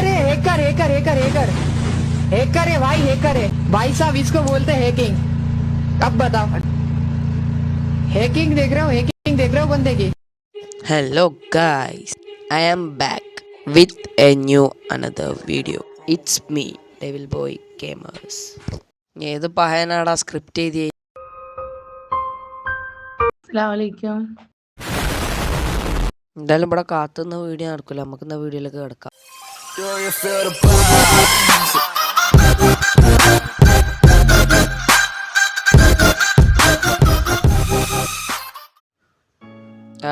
Hacker hacker hacker hacker hacker है भाई, hacker है भाई साहब, इसको बोलते हैं हैकिंग। अब बताओ, हैकिंग देख रहे हो, हैकिंग देख रहे हो बंदे की। Hello guys, I am back with a new another video. It's me, Devil Boy Gamers. ഏത് പഹയനാടാ സ്ക്രിപ്റ്റ് എഴുതി? അസ്സലാമലൈക്കും. എന്തായാലും ഇവിടെ കാത്തുനിന്ന വീഡിയോ നടക്കില്ല, നമുക്ക് ഇന്ന വീഡിയോയിലേക്ക് കിടക്കാം.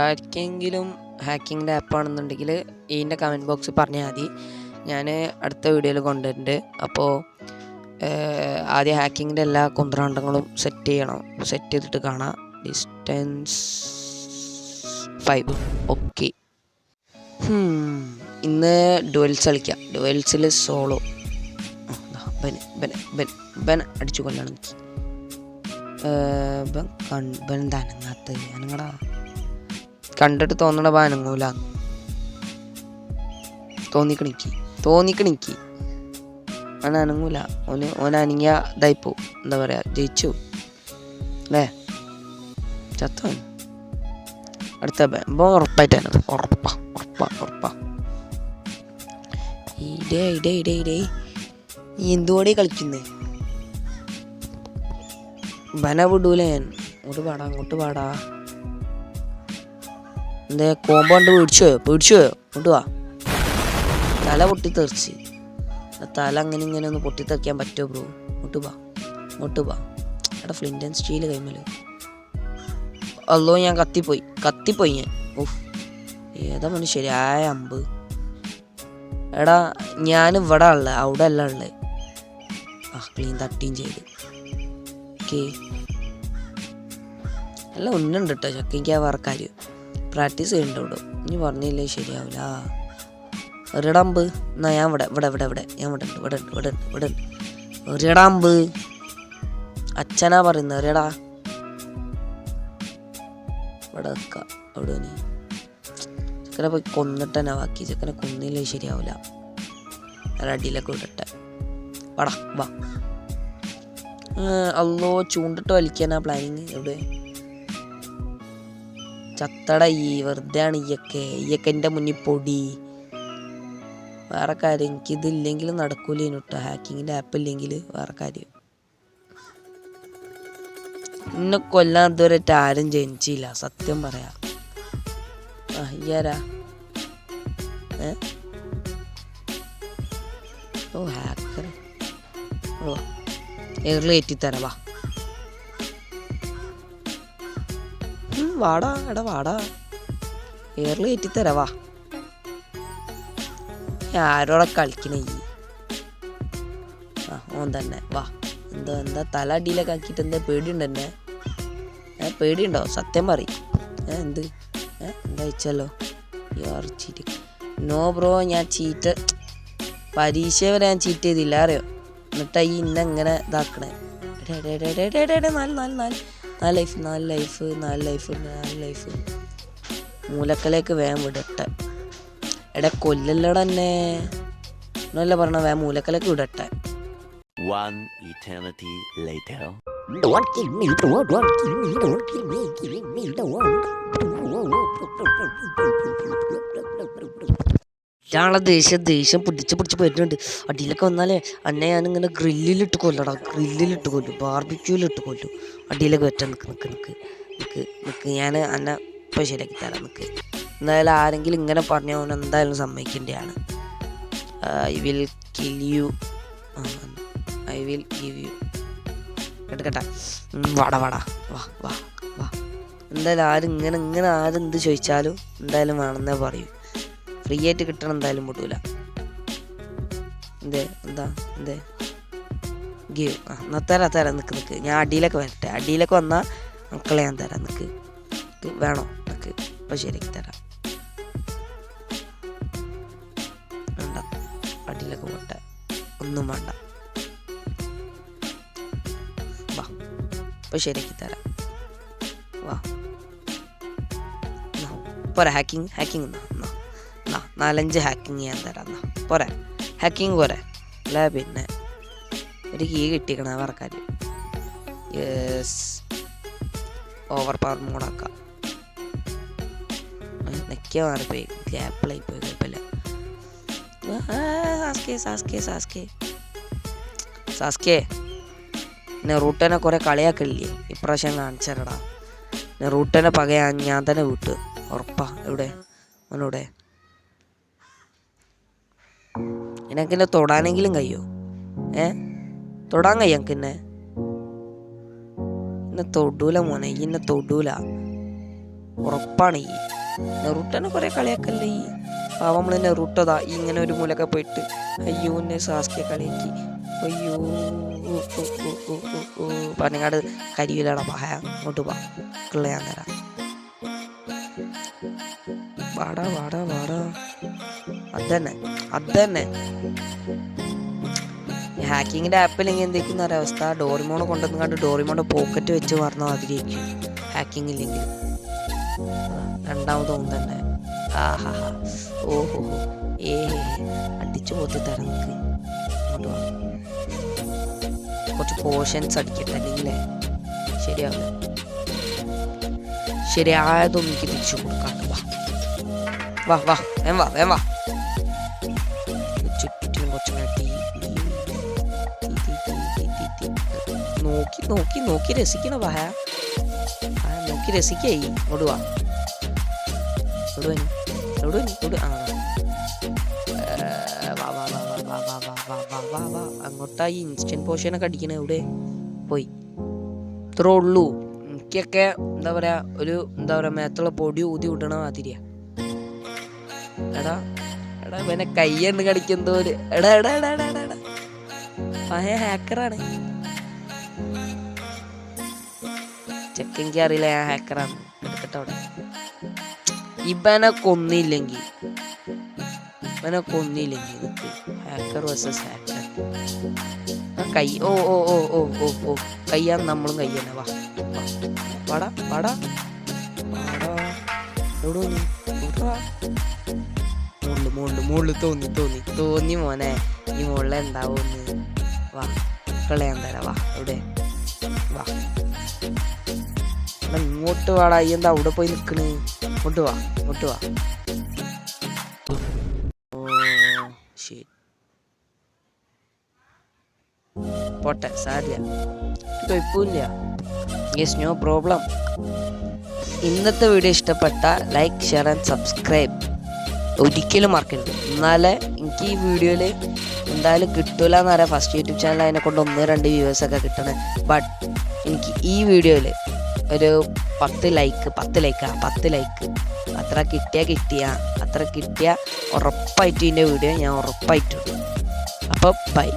ആർക്കെങ്കിലും ഹാക്കിങ്ങിൻ്റെ ആപ്പാണെന്നുണ്ടെങ്കിൽ ഇതിൻ്റെ കമൻറ്റ് ബോക്സിൽ പറഞ്ഞാൽ മതി, ഞാൻ അടുത്ത വീഡിയോയിൽ കൊണ്ടുവരുന്നുണ്ട്. അപ്പോൾ ആദ്യം ഹാക്കിങ്ങിൻ്റെ എല്ലാ കുന്ത്രാണ്ടങ്ങളും സെറ്റ് ചെയ്യണം, സെറ്റ് ചെയ്തിട്ട് കാണാം. Distance 5 okay. ഇന്ന് ഡുവൽസ് കളിക്കാം. ഡുവൽസിൽ സോളോ ബൻ അടിച്ചു കൊല്ലാണ് എനിക്ക്. ബൻ തനങ്ങാത്ത ഞാനിങ്ങടാ കണ്ടിട്ട് തോന്നണ ബാനങ്ങൂല തോന്നിക്കണിക്ക് അനങ്ങൂല. ഓനനങ്ങിയ ഇതായിപ്പോ, എന്താ പറയാ, ജയിച്ചു അല്ലേ, ചത്തോ. അടുത്ത ഉറപ്പായിട്ടാണ്, ഉറപ്പാ. ഇടേ നീ എന്തുകൂടെ കളിക്കുന്നേ? ബന വിടൂല ഞാൻ. അങ്ങോട്ട് പാടാ. എന്താ കോമ്പോ കണ്ട് പേടിച്ചോ ഇങ്ങോട്ട് വാ. തല പൊട്ടിത്തെറിച്ച്, തല അങ്ങനെ ഒന്ന് പൊട്ടിത്തെറിക്കാൻ പറ്റുമോ ബ്രോ? ഇങ്ങോട്ട് വാ. എടാ ഫ്ലിന്റ് ആൻഡ് സ്റ്റീൽ കൈമല്. അല്ലോ ഞാൻ കത്തിപ്പോയി ഞാൻ. ഓഫ്, ഏതാ ശരിയായ അമ്പ്. എടാ ഞാൻ ഇവിടെ ഉള്ളത്, അവിടെ അല്ല ഉള്ളത്. ക്ലീൻ തട്ടിയും ചെയ്ത്. ഓക്കെ, എല്ലാം ഒന്നുണ്ട് കേട്ടോ ചക്കിക്ക്. ആ വേറെ കാര്യം പ്രാക്ടീസ് ചെയ്യണ്ടോ? ഇനി പറഞ്ഞില്ലേ ശരിയാവില്ല. ഒരിടമ്പ് എന്നാ ഞാൻ ഇവിടെ ഞാൻ ഇവിടെ ഉണ്ട്. ഒരിടമ്പ് അച്ഛനാ പറയുന്നത്. ഒരിടാ ഇവിടെ വെക്കാം. അവിടെ ചെക്കനെ പോയി കൊന്നിട്ട് തന്നെ ബാക്കി. ചെക്കനെ കൊന്നില്ലേ ശരിയാവില്ല. ഞാൻ അടിയിലൊക്കെ വിടട്ടെ. വാ. അല്ലോ ചൂണ്ടിട്ട് വലിക്കാനാ പ്ലാനിങ്. എവിടെ ചത്തട വെറുതെ ആണ് ഈയൊക്കെ എൻ്റെ മുന്നിൽ പൊടി. വേറെ കാര്യം, എനിക്കിതില്ലെങ്കിൽ നടക്കൂലേനു കേട്ടോ. ഹാക്കിങ്ങിൻ്റെ ആപ്പ് ഇല്ലെങ്കിൽ വേറെ കാര്യം. എന്നെ കൊല്ലാൻ ഇതുവരെ ആരും ജനിച്ചില്ല, സത്യം പറയാ. ഇയാരാ? ഓ ഹാക്കർ. ഓ എയറിൽ കയറ്റിത്തരാം. വാടാ എയറിൽ കയറ്റിത്തരാ. ആരോടെ കളിക്കണേ? ഓൻ തന്നെ വാ. എന്താ തല അടിയിലൊക്കെ ആക്കിയിട്ട് എന്താ പേടിയുണ്ട് എന്നെ? പേടിയുണ്ടോ? സത്യം പറയും. എന്താ വെച്ചല്ലോ നോ ബ്രോ, ഞാൻ പരീക്ഷ വരെ ഞാൻ ചീറ്റ് ചെയ്തില്ല അറിയോ. എന്നിട്ടാ ഈ ഇന്നെങ്ങനെ ഇതാക്കണേ? നാല് ലൈഫ് മൂലക്കലേക്ക് വേഗം വിടട്ടെ. എടാ കൊല്ലല്ലട എന്നെ എന്നല്ല പറഞ്ഞ, വേഗം മൂലക്കലേക്ക് വിടട്ടെ. One eternity later. ഞാളെ ദേഷ്യം പിടിച്ച് വരുന്നുണ്ട്. അടിയിലൊക്കെ വന്നാലേ അന്നെ ഞാനിങ്ങനെ ഗ്രില്ലിലിട്ട് കൊല്ലടാ. ബാർബിക്യൂലിട്ട് കൊല്ലും. അടിയിലൊക്കെ വെറ്റാൻ നിക്ക് ഞാൻ അന്നെ ഇപ്പം ശരിയാക്കി തരാം. എന്തായാലും ആരെങ്കിലും ഇങ്ങനെ പറഞ്ഞാൽ അവൻ എന്തായാലും സമ്മതിക്കേണ്ടതാണ്. I will kill you, I will give you. എടുക്കട്ടെ. വാടാ വാ. എന്തായാലും ആരും ആരെന്ത് ചോദിച്ചാലും എന്തായാലും വേണമെന്നേ പറയൂ. ഫ്രീ ആയിട്ട് കിട്ടണം, എന്തായാലും വിടൂല. എന്തേ ഗീവ്. എന്നാ തരാം. നിക്ക് ഞാൻ അടിയിലൊക്കെ വരട്ടെ. അടിയിലൊക്കെ വന്നാൽ മക്കളെ ഞാൻ തരാം. നിക്ക് വേണോ? അപ്പം ശരിയാക്കി തരാം. വേണ്ട, അടിയിലൊക്കെ പോട്ടെ, ഒന്നും വേണ്ട. വാ, അപ്പം ശരിയാക്കി തരാം. വാ പോരാ. ഹാക്കിങ് 4-5 ഹാക്കിങ് ഞാൻ തരാം. പോരാ. ഹാക്കിങ് പോരെ അല്ല പിന്നെ ഒരു കീ കിട്ടിക്കണ വർക്കാൻ. യെസ് ഓവർ പവർ മോഡാക്കാം. നെക്കിയ മാറിപ്പോയി ഗ്യാപ്പിളായി പോയി കുഴപ്പമില്ല. സാസ്കേ നെറൂട്ടനെ കുറെ കളിയാക്കലില്ലേ ഇപ്രാവശ്യം കാണിച്ചരടാ. നെറൂട്ടനെ പകയാ ഞാൻ തന്നെ വിട്ടു ഉറപ്പാ. എവിടെ അവനോടെ എനക്കെന്നെ തൊടാനെങ്കിലും കഴിയോ? തൊടാൻ കഴിയാ എന്നെ? എന്നെ തൊടൂല മോനെ, ഈ എന്നെ തൊടൂല ഉറപ്പാണ്. ഈ നെറൂട്ടനെ കുറെ കളിയാക്കല്ലേ ഈ പാവം. നമ്മള് നെറൂട്ടതാ ഇങ്ങനെ ഒരു മൂലൊക്കെ പോയിട്ട് അയ്യോ എന്നെ സാസ്കെ കളിയാക്കി അയ്യോ പറഞ്ഞാട് കരിയിലടാ പഹയ അങ്ങോട്ട് പാ കിള്ളയാൻ തരാം. വാടാ വാടാ വാടാ. അതന്നെ ഹാക്കിങ്ങിന്റെ ആപ്പിൽ ഇങ്ങനെ എന്തൊക്കെയെന്ന് അറിയാം അവസ്ഥ. ഡോറിമോണെ കൊണ്ടുവന്ന് കണ്ട് ഡോറിമോണെ പോക്കറ്റ് വെച്ച് പറഞ്ഞ മാതിരിയായിരിക്കും ഹാക്കിങ് ഇല്ലെങ്കിൽ. രണ്ടാമത് ഒന്ന് തന്നെ ആഹാ ഓഹോ അടിച്ചു പോത്തി തരാം നമുക്ക്. അങ്ങോട്ട് വാ കുറച്ച് പോർഷൻസ് അടിക്കട്ടെ അല്ലെങ്കിലേ ശരിയാവില്ല. ശരിയായതൊന്നും എനിക്ക് തിരിച്ചു കൊടുക്കാണ്ട് വാ വാ വേം വാ. ചുറ്റിനും കുറച്ച് നോക്കി രസിക്കണ വായ നോക്കി രസിക്കായി. ഇങ്ങോട്ട് വാ അങ്ങോട്ടാ ഈ ഇൻസ്റ്റന്റ് പോഷനൊക്കെ അടിക്കണ എവിടെ പോയി? ഇത്രേ ഉള്ളൂ. എനിക്കൊക്കെ എന്താ പറയാ ഒരു മേത്തുള്ള പൊടി ഊതി വിടണ മാതിരിയാ. എടാ ഇവനെ കയ്യണ്ട് കടിക്കുന്നോ ഒരു പഴയ ഹാക്കറാണ് ചെക്കെനിക്ക് അറിയില്ല ഞാൻ ഹാക്കറാണ്. എടുക്കട്ടെ അവിടെ. ഇവനെ കൊന്നില്ലെങ്കിൽ നിക്ക് ഹാക്കർ വേഴ്സസ് ഹാക്കർ. കൈ ഓ കയ്യാൻ നമ്മളും കയ്യന്നെ. വാടാ മുകളിൽ തോന്നി മോനെ ഈ മുകളിൽ ഉണ്ടാവുമെന്ന്. വാ കളയാൻ തരാം. വാ എവിടെ വാ ഇങ്ങോട്ട് വാടാ. ഈ എന്താ അവിടെ പോയി നിക്കണ്? ഇങ്ങോട്ട് വാ ഓ ശരി പോട്ടെ സാരില്ല കുഴപ്പമില്ല. Yes no problem. ഇന്നത്തെ വീഡിയോ ഇഷ്ടപ്പെട്ട ലൈക്ക് ഷെയർ ആൻഡ് സബ്സ്ക്രൈബ് ഒരിക്കലും മറക്കരുത്. എന്നാലേ എനിക്ക് ഈ വീഡിയോയിൽ എന്തായാലും കിട്ടൂല എന്നറിയാം. ഫസ്റ്റ് യൂട്യൂബ് ചാനൽ അതിനെ കൊണ്ട് 1-2 വ്യൂവേഴ്സൊക്കെ കിട്ടണേ. ബട്ട് എനിക്ക് ഈ വീഡിയോയിൽ ഒരു 10 ലൈക്ക് അത്ര കിട്ടിയ ഉറപ്പായിട്ടും ഇതിൻ്റെ വീഡിയോ ഞാൻ ഉറപ്പായിട്ടുണ്ട്. അപ്പോൾ ബൈ.